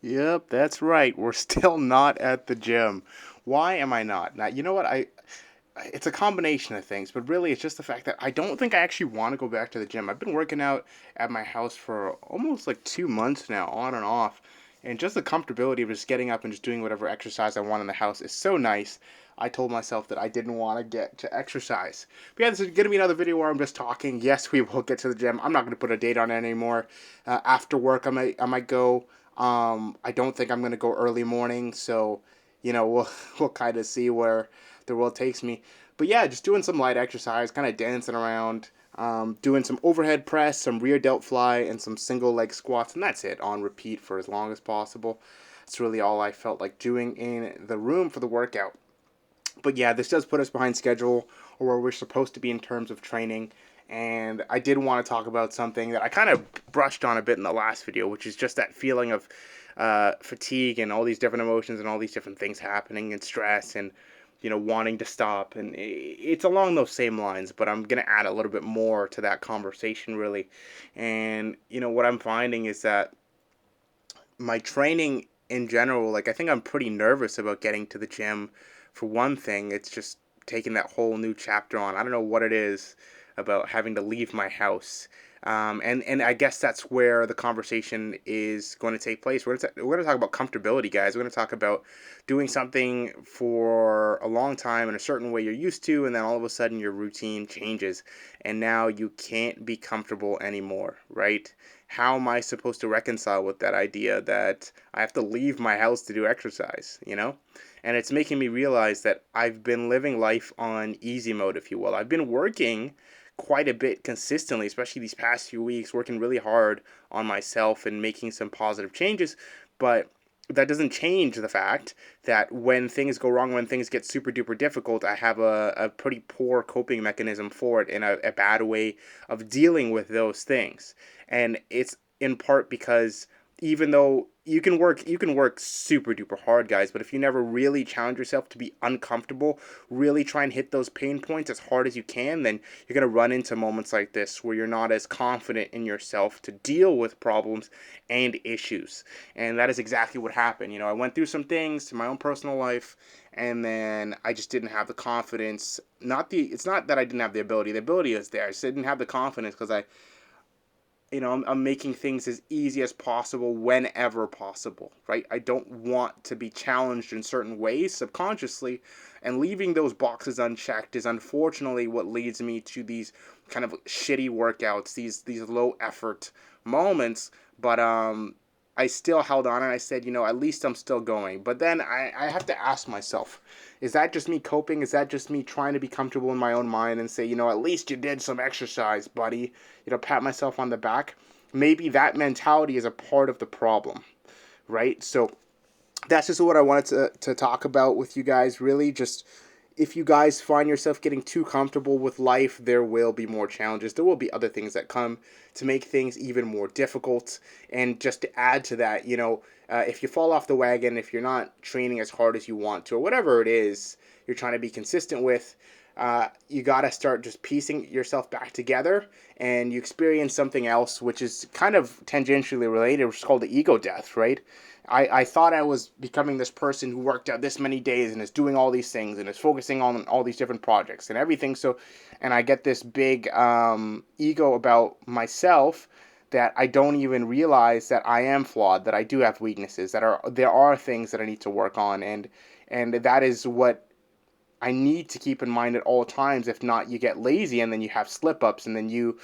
Yep, that's right. We're still not at the gym. Why am I not? Now, you know what? It's a combination of things, but really it's just the fact that I don't think I actually want to go back to the gym. I've been working out at my house for almost like 2 months now, on and off. And just the comfortability of just getting up and just doing whatever exercise I want in the house is so nice. I told myself that I didn't want to get to exercise. But yeah, this is going to be another video where I'm just talking. Yes, we will get to the gym. I'm not going to put a date on it anymore. After work, I might go. I don't think I'm going to go early morning, so we'll we'll kind of see where the world takes me. But yeah, just doing some light exercise, kind of dancing around, doing some overhead press, some rear delt fly, and some single leg squats, and that's it on repeat for as long as possible. That's really all I felt like doing in the room for the workout. But yeah, this does put us behind schedule or where we're supposed to be in terms of training. And I did want to talk about something that I kind of brushed on a bit in the last video, which is just that feeling of fatigue and all these different emotions and all these different things happening and stress and wanting to stop. And it's along those same lines, but I'm going to add a little bit more to that conversation, really. And what I'm finding is that my training in general, like I think I'm pretty nervous about getting to the gym. For one thing, it's just taking that whole new chapter on. I don't know what it is about having to leave my house. And I guess that's where the conversation is going to take place. We're going to talk about comfortability, guys. We're going to talk about doing something for a long time in a certain way you're used to, and then all of a sudden your routine changes, and now you can't be comfortable anymore, right? How am I supposed to reconcile with that idea that I have to leave my house to do exercise? And it's making me realize that I've been living life on easy mode, if you will. I've been working quite a bit consistently, especially these past few weeks, working really hard on myself and making some positive changes. But that doesn't change the fact that when things go wrong, when things get super duper difficult, I have a pretty poor coping mechanism for it and a bad way of dealing with those things. And it's in part because even though you can work super duper hard, guys, but if you never really challenge yourself to be uncomfortable, really try and hit those pain points as hard as you can, then you're going to run into moments like this where you're not as confident in yourself to deal with problems and issues. And that is exactly what happened. I went through some things in my own personal life, and then I just didn't have the confidence. It's not that I didn't have the ability. The ability is there. I just didn't have the confidence because I'm making things as easy as possible whenever possible, right? I don't want to be challenged in certain ways subconsciously, and leaving those boxes unchecked is unfortunately what leads me to these kind of shitty workouts, these low effort moments. But I still held on and I said, at least I'm still going. But then I have to ask myself, is that just me coping? Is that just me trying to be comfortable in my own mind and say, at least you did some exercise, buddy? Pat myself on the back. Maybe that mentality is a part of the problem, right? So that's just what I wanted to talk about with you guys. Really, just if you guys find yourself getting too comfortable with life, there will be more challenges. There will be other things that come to make things even more difficult. And just to add to that, if you fall off the wagon, if you're not training as hard as you want to, or whatever it is you're trying to be consistent with, you got to start just piecing yourself back together, and you experience something else, which is kind of tangentially related, which is called the ego death, right? I thought I was becoming this person who worked out this many days and is doing all these things and is focusing on all these different projects and everything. So, and I get this big ego about myself that I don't even realize that I am flawed, that I do have weaknesses, there are things that I need to work on, and that is what I need to keep in mind at all times. If not, you get lazy and then you have slip ups and then you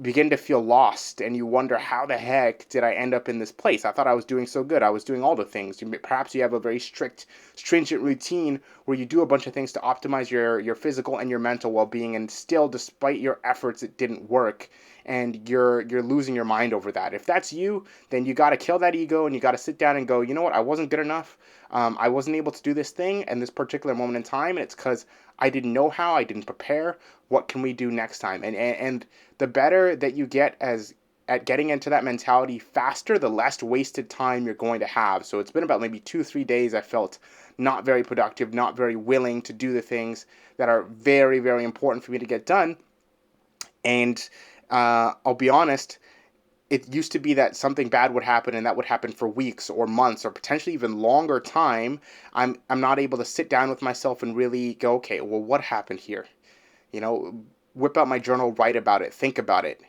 begin to feel lost and you wonder, how the heck did I end up in this place? I thought I was doing so good. I was doing all the things. Perhaps you have a very strict, stringent routine where you do a bunch of things to optimize your physical and your mental well-being, and still, despite your efforts, it didn't work, and you're losing your mind over that. If that's you, then you got to kill that ego and you got to sit down and go, you know what? I wasn't good enough. I wasn't able to do this thing in this particular moment in time, and it's because I didn't know how, I didn't prepare. What can we do next time? And the better that you get as at getting into that mentality faster, the less wasted time you're going to have. So it's been about maybe 2-3 days I felt not very productive, not very willing to do the things that are very, very important for me to get done. And I'll be honest, it used to be that something bad would happen and that would happen for weeks or months or potentially even longer time. I'm not able to sit down with myself and really go, okay, well, what happened here? You know, whip out my journal, write about it, think about it,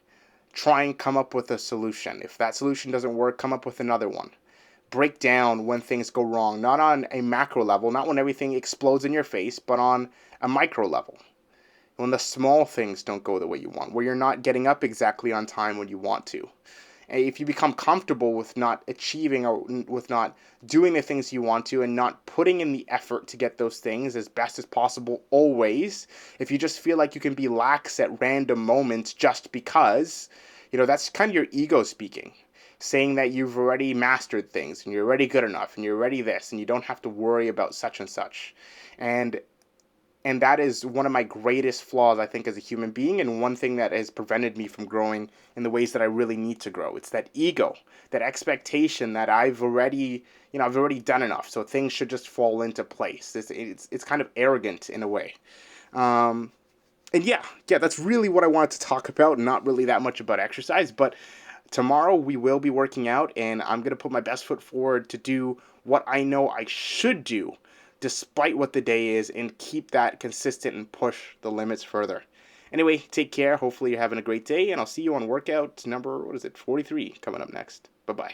try and come up with a solution. If that solution doesn't work, come up with another one. Break down when things go wrong, not on a macro level, not when everything explodes in your face, but on a micro level. When the small things don't go the way you want, where you're not getting up exactly on time when you want to. If you become comfortable with not achieving or with not doing the things you want to and not putting in the effort to get those things as best as possible always, if you just feel like you can be lax at random moments just because, that's kind of your ego speaking, saying that you've already mastered things and you're already good enough and you're already this and you don't have to worry about such and such. And and that is one of my greatest flaws, I think, as a human being, and one thing that has prevented me from growing in the ways that I really need to grow. It's that ego, that expectation that I've already done enough, so things should just fall into place. It's kind of arrogant in a way. Um, and yeah, that's really what I wanted to talk about. Not really that much about exercise, but tomorrow we will be working out, and I'm gonna put my best foot forward to do what I know I should do, despite what the day is, and keep that consistent and push the limits further. Anyway, take care. Hopefully you're having a great day, and I'll see you on workout number, what is it, 43, coming up next. Bye bye.